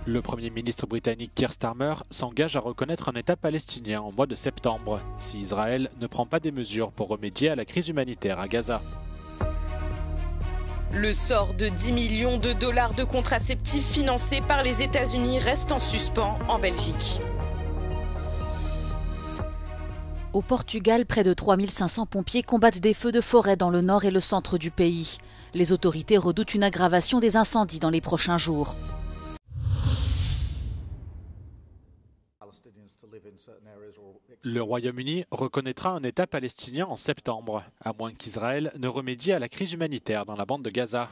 Le Premier ministre britannique Keir Starmer s'engage à reconnaître un État palestinien en mois de septembre, si Israël ne prend pas des mesures pour remédier à la crise humanitaire à Gaza. Le sort de 10 millions de dollars de contraceptifs financés par les États-Unis reste en suspens en Belgique. Au Portugal, près de 3500 pompiers combattent des feux de forêt dans le nord et le centre du pays. Les autorités redoutent une aggravation des incendies dans les prochains jours. Le Royaume-Uni reconnaîtra un État palestinien en septembre, à moins qu'Israël ne remédie à la crise humanitaire dans la bande de Gaza.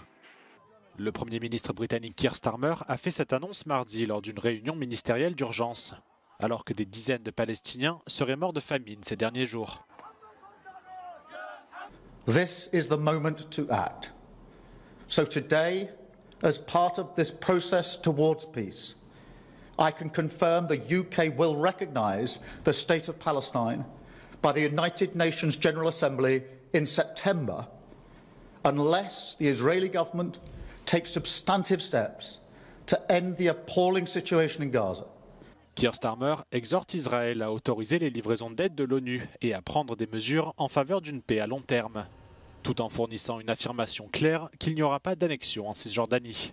Le Premier ministre britannique Keir Starmer a fait cette annonce mardi lors d'une réunion ministérielle d'urgence, alors que des dizaines de Palestiniens seraient morts de famine ces derniers jours. This is the moment to act. So today, as part of this process towards peace, I can confirm the UK will recognise the State of Palestine by the United Nations General Assembly in September, unless the Israeli government takes substantive steps to end the appalling situation in Gaza. Keir Starmer exhorte Israël à autoriser les livraisons d'aide de l'ONU et à prendre des mesures en faveur d'une paix à long terme, tout en fournissant une affirmation claire qu'il n'y aura pas d'annexion en Cisjordanie.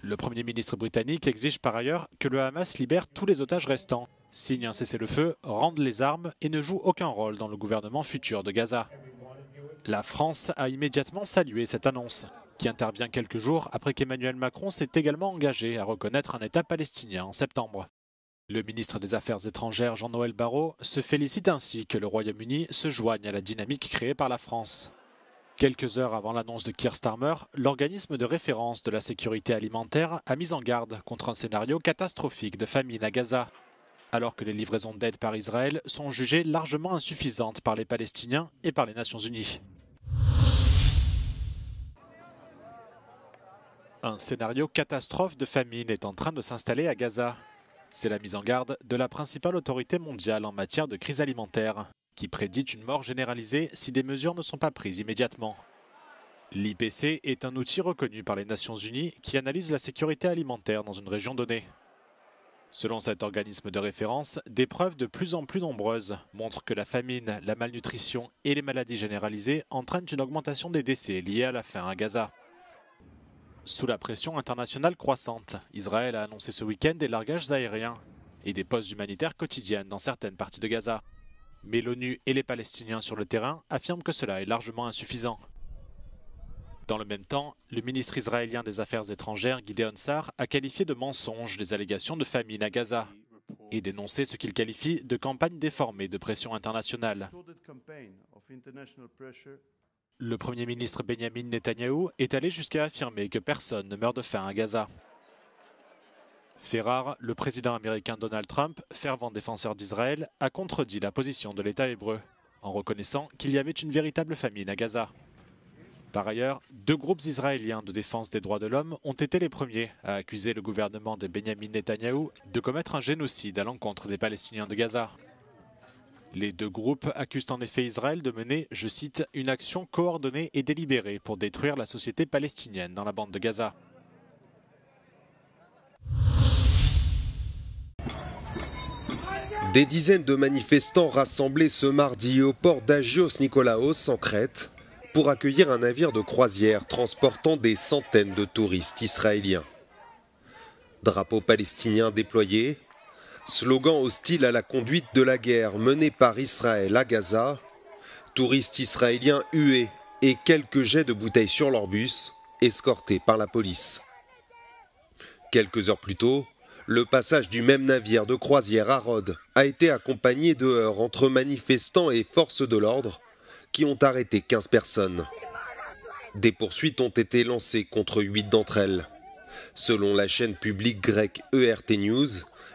Le Premier ministre britannique exige par ailleurs que le Hamas libère tous les otages restants, signe un cessez-le-feu, rende les armes et ne joue aucun rôle dans le gouvernement futur de Gaza. La France a immédiatement salué cette annonce, qui intervient quelques jours après qu'Emmanuel Macron s'est également engagé à reconnaître un État palestinien en septembre. Le ministre des Affaires étrangères Jean-Noël Barrot se félicite ainsi que le Royaume-Uni se joigne à la dynamique créée par la France. Quelques heures avant l'annonce de Keir Starmer, l'organisme de référence de la sécurité alimentaire a mis en garde contre un scénario catastrophique de famine à Gaza, alors que les livraisons d'aide par Israël sont jugées largement insuffisantes par les Palestiniens et par les Nations Unies. Un scénario catastrophe de famine est en train de s'installer à Gaza. C'est la mise en garde de la principale autorité mondiale en matière de crise alimentaire, qui prédit une mort généralisée si des mesures ne sont pas prises immédiatement. L'IPC est un outil reconnu par les Nations Unies qui analyse la sécurité alimentaire dans une région donnée. Selon cet organisme de référence, des preuves de plus en plus nombreuses montrent que la famine, la malnutrition et les maladies généralisées entraînent une augmentation des décès liés à la faim à Gaza. Sous la pression internationale croissante, Israël a annoncé ce week-end des largages aériens et des pauses humanitaires quotidiennes dans certaines parties de Gaza. Mais l'ONU et les Palestiniens sur le terrain affirment que cela est largement insuffisant. Dans le même temps, le ministre israélien des Affaires étrangères Gideon Sa'ar a qualifié de mensonges les allégations de famine à Gaza et dénoncé ce qu'il qualifie de campagne déformée de pression internationale. Le Premier ministre Benjamin Netanyahou est allé jusqu'à affirmer que personne ne meurt de faim à Gaza. Fait rare, le président américain Donald Trump, fervent défenseur d'Israël, a contredit la position de l'État hébreu, en reconnaissant qu'il y avait une véritable famine à Gaza. Par ailleurs, deux groupes israéliens de défense des droits de l'homme ont été les premiers à accuser le gouvernement de Benjamin Netanyahou de commettre un génocide à l'encontre des Palestiniens de Gaza. Les deux groupes accusent en effet Israël de mener, je cite, une action coordonnée et délibérée pour détruire la société palestinienne dans la bande de Gaza. Des dizaines de manifestants rassemblés ce mardi au port d'Agios Nikolaos en Crète pour accueillir un navire de croisière transportant des centaines de touristes israéliens. Drapeaux palestiniens déployés, slogans hostiles à la conduite de la guerre menée par Israël à Gaza, touristes israéliens hués et quelques jets de bouteilles sur leur bus, escortés par la police. Quelques heures plus tôt, le passage du même navire de croisière à Rhodes a été accompagné de heurts entre manifestants et forces de l'ordre qui ont arrêté 15 personnes. Des poursuites ont été lancées contre 8 d'entre elles. Selon la chaîne publique grecque ERT News,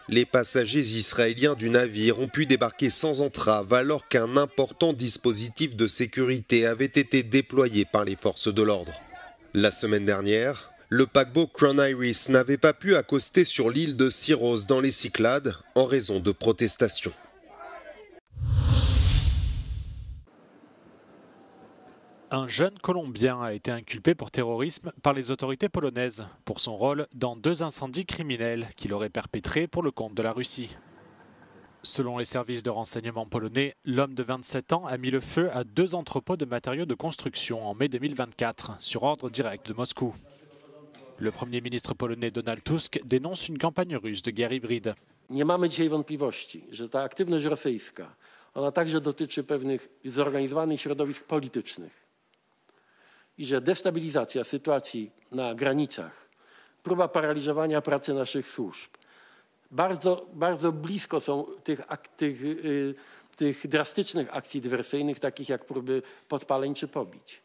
les passagers israéliens du navire ont pu débarquer sans entrave alors qu'un important dispositif de sécurité avait été déployé par les forces de l'ordre. La semaine dernière, le paquebot Crown Iris n'avait pas pu accoster sur l'île de Syros dans les Cyclades en raison de protestations. Un jeune Colombien a été inculpé pour terrorisme par les autorités polonaises pour son rôle dans 2 incendies criminels qu'il aurait perpétrés pour le compte de la Russie. Selon les services de renseignement polonais, l'homme de 27 ans a mis le feu à 2 entrepôts de matériaux de construction en mai 2024, sur ordre direct de Moscou. Le Premier ministre polonais Donald Tusk dénonce une campagne russe de guerre hybride. Nie mamy dzisiaj wątpliwości, że ta aktywność rosyjska, ona także dotyczy pewnych zorganizowanych środowisk politycznych i że destabilizacja sytuacji na granicach, próba paraliżowania pracy naszych służb, bardzo blisko są tych drastycznych akcji dywersyjnych, takich jak próby podpaleń czy pobić.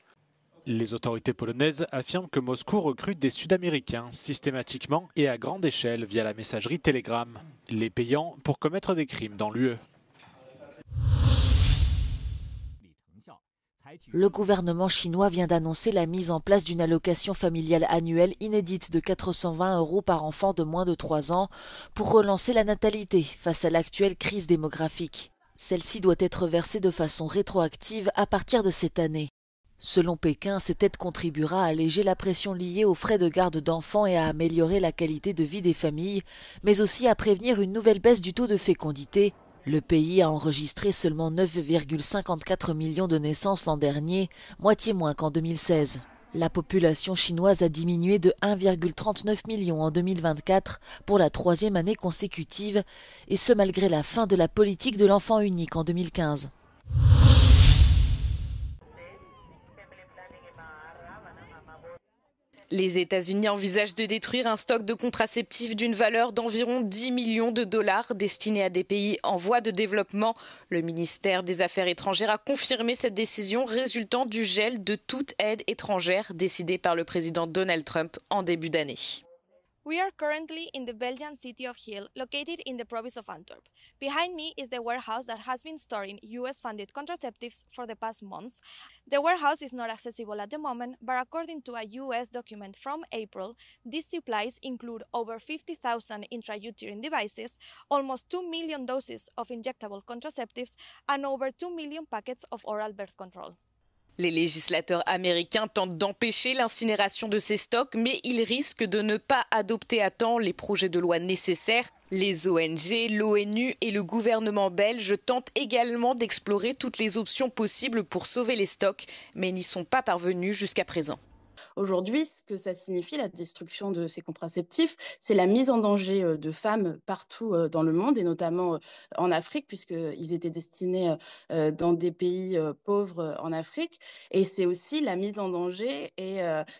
Les autorités polonaises affirment que Moscou recrute des Sud-Américains systématiquement et à grande échelle via la messagerie Telegram, les payant pour commettre des crimes dans l'UE. Le gouvernement chinois vient d'annoncer la mise en place d'une allocation familiale annuelle inédite de 420 € par enfant de moins de 3 ans pour relancer la natalité face à l'actuelle crise démographique. Celle-ci doit être versée de façon rétroactive à partir de cette année. Selon Pékin, cette aide contribuera à alléger la pression liée aux frais de garde d'enfants et à améliorer la qualité de vie des familles, mais aussi à prévenir une nouvelle baisse du taux de fécondité. Le pays a enregistré seulement 9,54 millions de naissances l'an dernier, moitié moins qu'en 2016. La population chinoise a diminué de 1,39 million en 2024 pour la 3e année consécutive, et ce malgré la fin de la politique de l'enfant unique en 2015. Les États-Unis envisagent de détruire un stock de contraceptifs d'une valeur d'environ 10 millions de dollars destinés à des pays en voie de développement. Le ministère des Affaires étrangères a confirmé cette décision résultant du gel de toute aide étrangère décidée par le président Donald Trump en début d'année. We are currently in the Belgian city of Hill, located in the province of Antwerp. Behind me is the warehouse that has been storing US-funded contraceptives for the past months. The warehouse is not accessible at the moment, but according to a US document from April, these supplies include over 50,000 intrauterine devices, almost 2 million doses of injectable contraceptives, and over 2 million packets of oral birth control. Les législateurs américains tentent d'empêcher l'incinération de ces stocks, mais ils risquent de ne pas adopter à temps les projets de loi nécessaires. Les ONG, l'ONU et le gouvernement belge tentent également d'explorer toutes les options possibles pour sauver les stocks, mais n'y sont pas parvenus jusqu'à présent. Aujourd'hui, ce que ça signifie, la destruction de ces contraceptifs, c'est la mise en danger de femmes partout dans le monde, et notamment en Afrique, puisqu'ils étaient destinés dans des pays pauvres en Afrique. Et c'est aussi la mise en danger,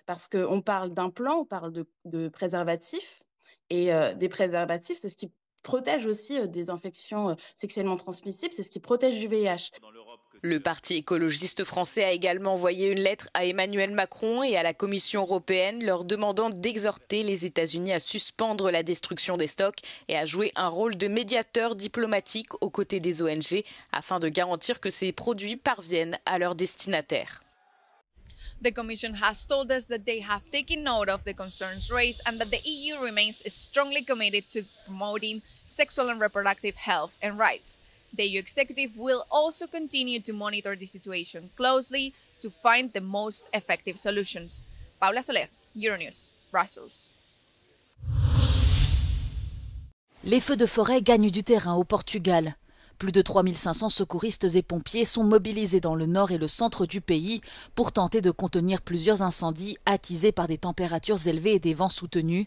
parce qu'on parle d'implants, on parle de préservatifs, et des préservatifs, c'est ce qui protège aussi des infections sexuellement transmissibles, c'est ce qui protège du VIH. Le Parti écologiste français a également envoyé une lettre à Emmanuel Macron et à la Commission européenne leur demandant d'exhorter les États-Unis à suspendre la destruction des stocks et à jouer un rôle de médiateur diplomatique aux côtés des ONG afin de garantir que ces produits parviennent à leurs destinataires. The Commission has told us that they have taken note of the concerns raised and that the EU remains strongly committed to promoting sexual and reproductive health and rights. The EU executive will also continue to monitor the situation closely to find the most effective solutions. Paula Soler, Euronews, Brussels. Les feux de forêt gagnent du terrain au Portugal. Plus de 3500 secouristes et pompiers sont mobilisés dans le nord et le centre du pays pour tenter de contenir plusieurs incendies attisés par des températures élevées et des vents soutenus.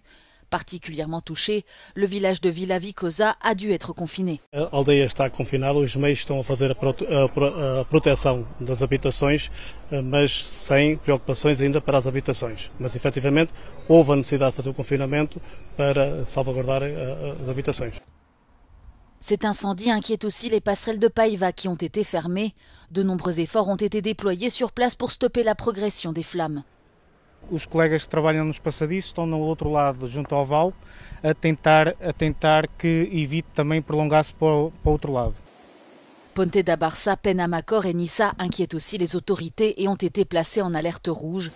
Particulièrement touché, le village de Vila Vicosa a dû être confiné. A aldeia está confinada, os meios estão a fazer a proteção das habitações, mas sem preocupações ainda para as habitações. Mas efetivamente houve a necessidade de fazer o confinamento para salvaguardar as habitações. Cet incendie inquiète aussi les passerelles de Paiva qui ont été fermées. De nombreux efforts ont été déployés sur place pour stopper la progression des flammes. Os colegas que trabalham nos passadiços estão no outro lado, junto ao vale, a tentar que evite também prolongar-se para o outro lado. Ponte da Barça, Penamacor et Nissa inquiètent aussi les autorités et ont été placés en alerte rouge.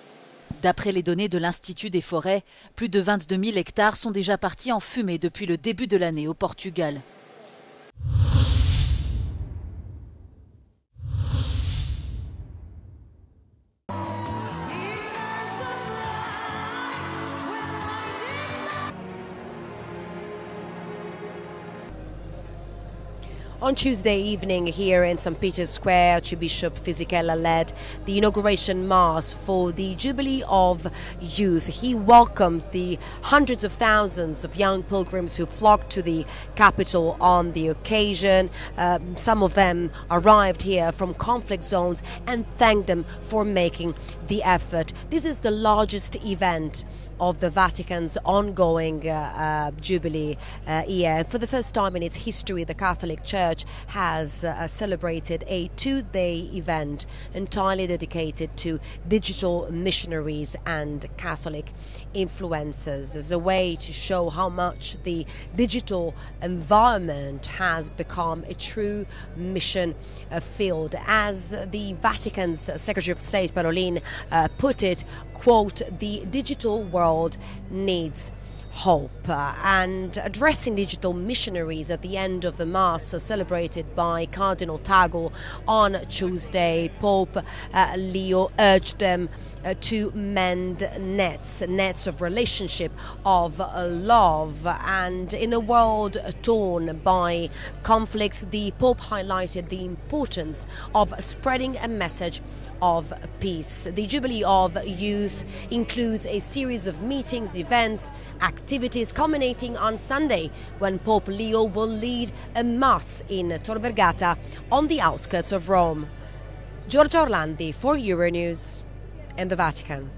D'après les données de l'Institut des forêts, plus de 22 000 hectares sont déjà partis en fumée depuis le début de l'année au Portugal. On Tuesday evening here in St. Peter's Square, Archbishop Fisichella led the inauguration mass for the Jubilee of Youth. He welcomed the hundreds of thousands of young pilgrims who flocked to the capital on the occasion. Some of them arrived here from conflict zones and thanked them for making the effort. This is the largest event of the Vatican's ongoing Jubilee year. For the first time in its history, the Catholic Church has celebrated a two-day event entirely dedicated to digital missionaries and Catholic influencers as a way to show how much the digital environment has become a true mission field. As the Vatican's Secretary of State, Parolin, put it, quote, "The digital world needs hope." And addressing digital missionaries at the end of the Mass celebrated by Cardinal Tagle on Tuesday, Pope Leo urged them to mend nets of relationship, of love. And in a world torn by conflicts, the Pope highlighted the importance of spreading a message of peace. The Jubilee of Youth includes a series of meetings, events, activities culminating on Sunday when Pope Leo will lead a Mass in Tor Vergata on the outskirts of Rome. Giorgia Orlandi for Euronews in the Vatican.